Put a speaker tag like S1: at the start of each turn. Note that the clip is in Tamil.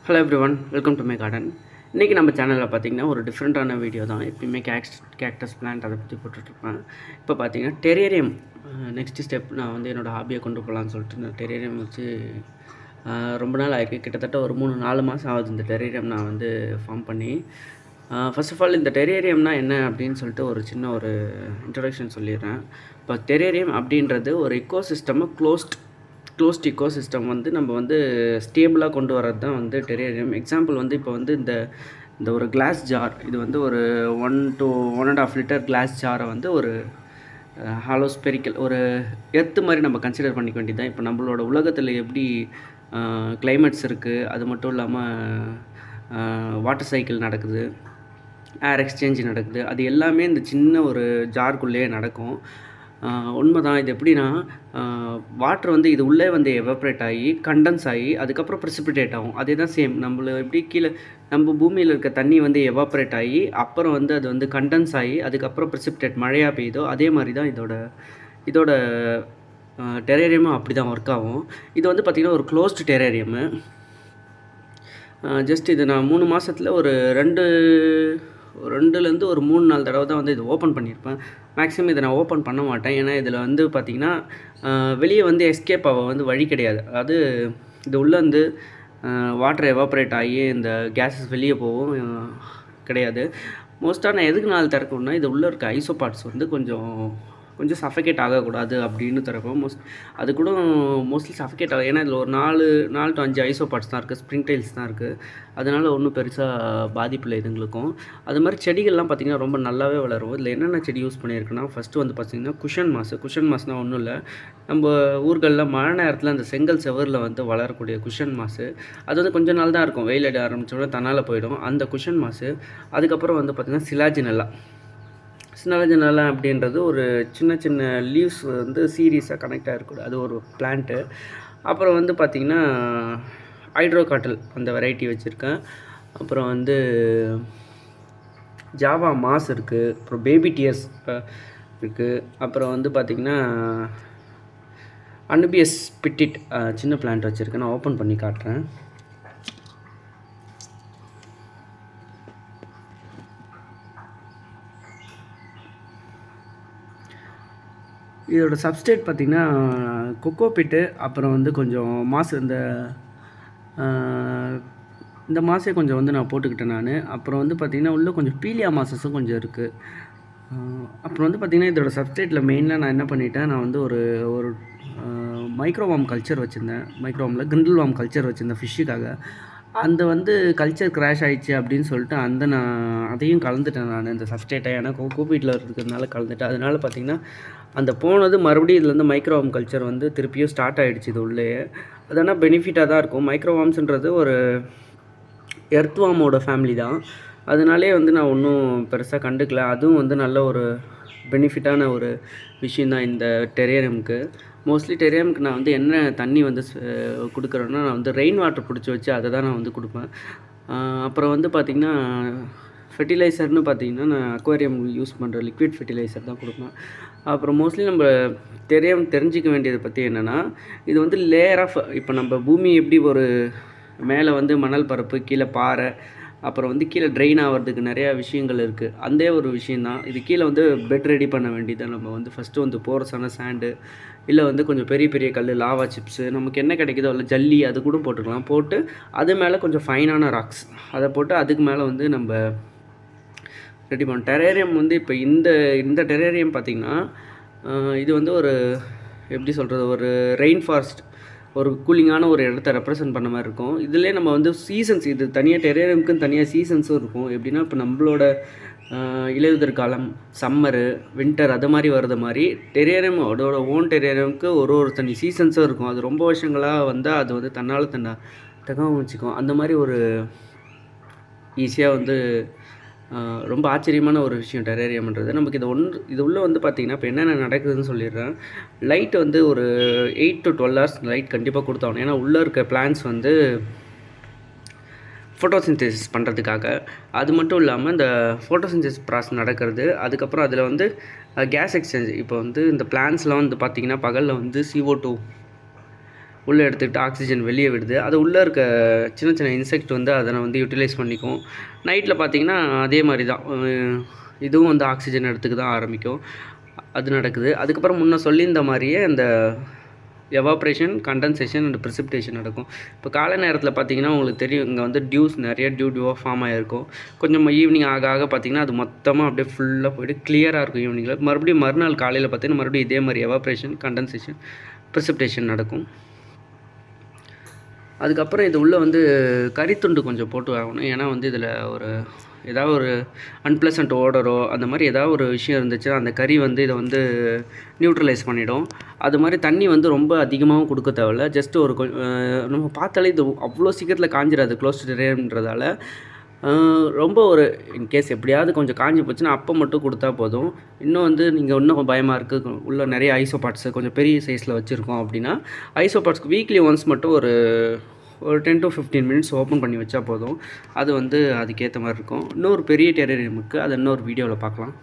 S1: Hello everyone, welcome to my garden. இன்றைக்கி நம்ம சேனலில் பார்த்திங்கன்னா ஒரு டிஃப்ரெண்ட்டான வீடியோ தான். எப்பயுமே கேக்டஸ் பிளான்ட் அதை பற்றி போட்டுட்ருப்பேன். இப்போ பார்த்திங்கன்னா டெரேரியம் நெக்ஸ்ட் ஸ்டெப் நான் வந்து என்னோடய ஹாபியை கொண்டு போகலான்னு சொல்லிட்டு நான் டெரேரியம் வச்சு ரொம்ப நாள் ஆகிருக்கு. கிட்டத்தட்ட ஒரு 3-4 மாதம் ஆகுது இந்த டெரேரியம் நான் வந்து ஃபார்ம் பண்ணி. ஃபர்ஸ்ட் ஆஃப் ஆல் இந்த டெரேரியம்னா என்ன அப்படின்னு சொல்லிட்டு ஒரு சின்ன ஒரு இன்ட்ரொடக்ஷன் சொல்லிடுறேன். இப்போ டெரேரியம் அப்படின்றது ஒரு எக்கோசிஸ்டமை க்ளோஸ்ட் இக்கோசிஸ்டம் வந்து நம்ம வந்து ஸ்டேபிளாக கொண்டு வரது தான் வந்து டெரேரியம். எக்ஸாம்பிள் வந்து இப்போ வந்து இந்த ஒரு கிளாஸ் ஜார், இது வந்து ஒரு 1 to 1.5 லிட்டர் கிளாஸ் ஜாரை வந்து ஒரு ஹாலோ ஸ்பெரிக்கல் ஒரு எர்த்து மாதிரி நம்ம கன்சிடர் பண்ணிக்க வேண்டியது தான். இப்போ நம்மளோட உலகத்தில் எப்படி கிளைமேட்ஸ் இருக்குது, அது மட்டும் இல்லாமல் வாட்டர் சைக்கிள் நடக்குது, ஏர் எக்ஸ்சேஞ்ச் நடக்குது, அது எல்லாமே இந்த சின்ன ஒரு ஜார்க்குள்ளேயே நடக்கும். உண்மைதான். இது எப்படின்னா வாட்டர் வந்து இது உள்ளே வந்து எவாப்ரேட் ஆகி கண்டன்ஸ் ஆகி அதுக்கப்புறம் ப்ரெசிபிடேட் ஆகும். அதே தான் சேம் நம்மள எப்படி கீழே நம்ம பூமியில் இருக்க தண்ணி வந்து எவாப்ரேட் ஆகி அப்புறம் வந்து அது வந்து கண்டன்ஸ் ஆகி அதுக்கப்புறம் ப்ரெசிபிடேட் மழையாக பெய்யுதோ அதே மாதிரி தான் இதோட டெரேரியமும் அப்படி தான் ஒர்க் ஆகும். இது வந்து பார்த்திங்கன்னா ஒரு க்ளோஸ்டு டெரேரியமு. ஜஸ்ட் இது நான் 3 மாதத்தில் ஒரு 2லேருந்து ஒரு 3-4 தடவை தான் வந்து இது ஓப்பன் பண்ணியிருப்பேன். மேக்ஸிமம் இதை நான் ஓப்பன் பண்ண மாட்டேன். ஏன்னா இதில் வந்து பார்த்திங்கன்னா வெளியே வந்து எஸ்கேப் ஆக வந்து வழி கிடையாது. அதாவது இது உள்ளே வந்து வாட்டர் எவாப்ரேட் ஆகி இந்த கேஸஸ் வெளியே போகும் கிடையாது. மோஸ்ட்டாக நான் எதுக்கு நாள் திறக்கணும்னா இது உள்ளே இருக்க ஐசோபாட்ஸ் வந்து கொஞ்சம் சஃபகேட் ஆகக்கூடாது அப்படின்னு திறப்போம். அது கூட மோஸ்ட்லி சஃபகேட் ஆகும். ஏன்னா இதில் ஒரு 4 to 5 ஐசோபாட்ஸ் தான் இருக்குது, ஸ்ப்ரிங் டைல்ஸ் தான் இருக்குது. அதனால் ஒன்றும் பெருசாக பாதிப்பு இல்லை இதுங்களுக்கும். அது மாதிரி செடிகள்லாம் பார்த்திங்கன்னா ரொம்ப நல்லாவே வளரும். இதில் என்னென்ன செடி யூஸ் பண்ணியிருக்குன்னா ஃபஸ்ட்டு வந்து பார்த்திங்கன்னா குஷன் மாஸ்னால் ஒன்றும் இல்லை, நம்ம ஊர்களில் மழை நேரத்தில் அந்த செங்கல் செவரில் வந்து வளரக்கூடிய குஷன் மாஸு. அது வந்து கொஞ்சம் நாள் தான் இருக்கும், வெயில் அடி ஆரம்பித்தோட தன்னால் போயிடும் அந்த குஷன் மாஸு. அதுக்கப்புறம் வந்து பார்த்திங்கன்னா சிலாஜினல்லா அப்படின்றது ஒரு சின்ன லீவ்ஸ் வந்து சீரீஸாக கனெக்ட் ஆகிருக்கூடாது, அது ஒரு பிளான்ட்டு. அப்புறம் வந்து பார்த்திங்கன்னா ஹைட்ரோகாட்டல் அந்த வெரைட்டி வச்சுருக்கேன். அப்புறம் வந்து ஜாவா மாஸ் இருக்குது, அப்புறம் பேபி டியர்ஸ் இருக்குது. அப்புறம் வந்து பார்த்திங்கன்னா அனுபியஸ் பிட்டிட் சின்ன பிளான்ட் வச்சுருக்கேன். நான் ஓப்பன் பண்ணி காட்டுறேன். இதோட சப்ஸ்டேட் பார்த்திங்கன்னா கொக்கோ பிட்டு, அப்புறம் வந்து கொஞ்சம் மாசு இந்த மாசே கொஞ்சம் வந்து நான் போட்டுக்கிட்டேன் நான். அப்புறம் வந்து பார்த்திங்கன்னா உள்ளே கொஞ்சம் பீலியா மாசஸும் கொஞ்சம் இருக்குது. அப்புறம் வந்து பார்த்திங்கன்னா இதோட சப்ஸ்டேட்டில் மெயினாக நான் என்ன பண்ணிட்டேன், நான் வந்து ஒரு மைக்ரோவார்ம் கல்ச்சர் வச்சுருந்தேன். மைக்ரோவார்மில் கிரிண்டில்வார்ம் கல்ச்சர் வச்சுருந்தேன் ஃபிஷ்ஷுக்காக. அந்த வந்து கல்ச்சர் கிராஷ் ஆகிடுச்சு அப்படின்னு சொல்லிட்டு நான் அதையும் கலந்துட்டேன் நான் இந்த சப்ஸ்டேட்டை. ஏன்னா கோபீட்டில் இருக்கிறதுனால கலந்துட்டேன். அதனால் பார்த்திங்கன்னா அந்த போனது மறுபடியும் இதில் வந்து மைக்ரோவார்ம் கல்ச்சர் வந்து திருப்பியும் ஸ்டார்ட் ஆகிடுச்சு இது உள்ளே. அதனால் பெனிஃபிட்டாக தான் இருக்கும். மைக்ரோவார்ம்ஸுன்றது ஒரு எர்த்வார்மோட ஃபேமிலி தான். அதனாலே வந்து நான் ஒன்றும் பெருசாக கண்டுக்கல. அதுவும் வந்து நல்ல ஒரு பெனிஃபிட்டான ஒரு விஷயந்தான் இந்த டெரேரியமுக்கு. மோஸ்ட்லி டெரேரியமுக்கு நான் வந்து என்ன தண்ணி வந்து கொடுக்குறேன்னா, நான் வந்து ரெயின் வாட்டர் பிடிச்சி வச்சு அதை தான் நான் வந்து கொடுப்பேன். அப்புறம் வந்து பார்த்திங்கன்னா ஃபெர்டிலைசர்னு பார்த்திங்கன்னா நான் அக்வாரியம் யூஸ் பண்ணுற லிக்விட் ஃபெர்டிலைசர் தான் கொடுப்பேன். அப்புறம் மோஸ்ட்லி நம்ம தெரிஞ்சிக்க வேண்டியதை பற்றி என்னென்னா, இது வந்து லேயர் ஆஃப், இப்போ நம்ம பூமி எப்படி ஒரு மேலே வந்து மணல் பரப்பு, கீழே பாறை, அப்புறம் வந்து கீழே ட்ரெயின் ஆகிறதுக்கு நிறையா விஷயங்கள் இருக்குது. அந்த ஒரு விஷயந்தான் இது. கீழே வந்து பெட் ரெடி பண்ண வேண்டியது நம்ம வந்து ஃபஸ்ட்டு வந்து போரஸான சாண்டு, இல்லை வந்து கொஞ்சம் பெரிய கல், லாவா சிப்ஸு, நமக்கு என்ன கிடைக்குதோ இல்லை ஜல்லி, அது கூட போட்டுக்கலாம். போட்டு அது மேலே கொஞ்சம் ஃபைனான ராக்ஸ் அதை போட்டு அதுக்கு மேலே வந்து நம்ம ரெடி பண்ணோம். டெரேரியம் வந்து இப்போ இந்த டெரேரியம் பார்த்திங்கன்னா இது வந்து ஒரு எப்படி சொல்கிறது, ஒரு ரெயின் ஃபாரஸ்ட், ஒரு கூலிங்கான ஒரு இடத்த ரெப்ரசன்ட் பண்ண மாதிரி இருக்கும். இதிலே நம்ம வந்து சீசன்ஸ், இது தனியாக டெரேரியமுக்குன்னு தனியாக சீசன்ஸும் இருக்கும். எப்படின்னா இப்போ நம்மளோட இலையுதிர் காலம், சம்மரு, வின்டர், அது மாதிரி வர்றது மாதிரி டெரேரியம் அதோட ஓன் டெரேரியமுக்கு ஒரு தனி சீசன்ஸும் இருக்கும். அது ரொம்ப வருஷங்களாக வந்தால் அது வந்து தன்னால் தகவல் வச்சுக்கும். அந்த மாதிரி ஒரு ஈஸியாக வந்து ரொம்ப ஆச்சரியமான ஒரு விஷயம் டெரேரியம்ன்றது. நமக்கு இது உள்ளே வந்து பார்த்திங்கன்னா இப்போ என்னென்ன நடக்குதுன்னு சொல்லிடுறேன். லைட் வந்து ஒரு 8 to 12 hours லைட் கண்டிப்பாக கொடுத்தாகணும். ஏன்னா உள்ளே இருக்க பிளான்ட்ஸ் வந்து ஃபோட்டோசிந்தசிஸ் பண்ணுறதுக்காக. அது மட்டும் இல்லாமல் இந்த ஃபோட்டோசிந்தசிஸ் ப்ராசஸ் நடக்கிறது, அதுக்கப்புறம் அதில் வந்து கேஸ் எக்ஸ்சேஞ்ச். இப்போ வந்து இந்த பிளான்ட்ஸ்லாம் வந்து பார்த்திங்கன்னா பகலில் வந்து CO2 உள்ளே எடுத்துக்கிட்டு ஆக்சிஜன் வெளியே விடுது. அது உள்ளே இருக்க சின்ன சின்ன இன்செக்ட் வந்து அதனை வந்து யூட்டிலைஸ் பண்ணிக்கும். நைட்டில் பார்த்திங்கன்னா அதே மாதிரி தான், இதுவும் வந்து ஆக்சிஜன் எடுத்துக்க தான் ஆரம்பிக்கும். அது நடக்குது. அதுக்கப்புறம் முன்ன சொல்லியிருந்த மாதிரியே அந்த எவாப்ரேஷன், கண்டென்சேஷன் அண்ட் ப்ரிசிபிடேஷன் நடக்கும். இப்போ காலை நேரத்தில் பார்த்திங்கன்னா உங்களுக்கு தெரியும், இங்கே வந்து நிறைய டியூவாக ஃபார்ம் ஆகிருக்கும். கொஞ்சம் ஈவினிங் ஆக ஆக பார்த்திங்கன்னா அது மொத்தமாக அப்படியே ஃபுல்லாக போய்ட்டு கிளியராக இருக்கும் ஈவினிங்கில். மறுபடியும் மறுநாள் காலையில் பார்த்திங்கன்னா மறுபடியும் இதே மாதிரி எவாப்ரேஷன், கண்டென்சேஷன், ப்ரிசிபிடேஷன் நடக்கும். அதுக்கப்புறம் இது உள்ளே வந்து கறித்துண்டு கொஞ்சம் போட்டு ஆகணும். ஏன்னா வந்து இதில் ஏதாவது ஒரு அன்பிளசன்ட் ஓடரோ அந்த மாதிரி ஏதாவது ஒரு விஷயம் இருந்துச்சுன்னா அந்த கறி வந்து இதை வந்து நியூட்ரலைஸ் பண்ணிவிடும். அது மாதிரி தண்ணி வந்து ரொம்ப அதிகமாகவும் கொடுக்க தேவையில்ல. ஜஸ்ட் ஒரு நம்ம பார்த்தாலே இது அவ்வளோ சீக்கிரத்தில் காஞ்சிடாது க்ளோஸ்டு டெரேன்றதால. ரொம்ப ஒரு இன்கேஸ் எப்படியாவது கொஞ்சம் காஞ்சி போச்சுன்னா அப்போ மட்டும் கொடுத்தா போதும். இன்னும் வந்து நீங்கள் இன்னும் பயமாக இருக்குது, உள்ளே நிறைய ஐசோபாட்ஸு கொஞ்சம் பெரிய சைஸில் வச்சுருக்கோம் அப்படின்னா ஐசோபாட்ஸ்க்கு வீக்லி ஒன்ஸ் மட்டும் ஒரு 10 to 15 மினிட்ஸ் ஓப்பன் பண்ணி வச்சா போதும். அது வந்து அதுக்கேற்ற மாதிரி இருக்கும். இன்னொரு பெரிய டெரேரியம் இருக்குது, அதை இன்னொரு வீடியோவில் பார்க்கலாம்.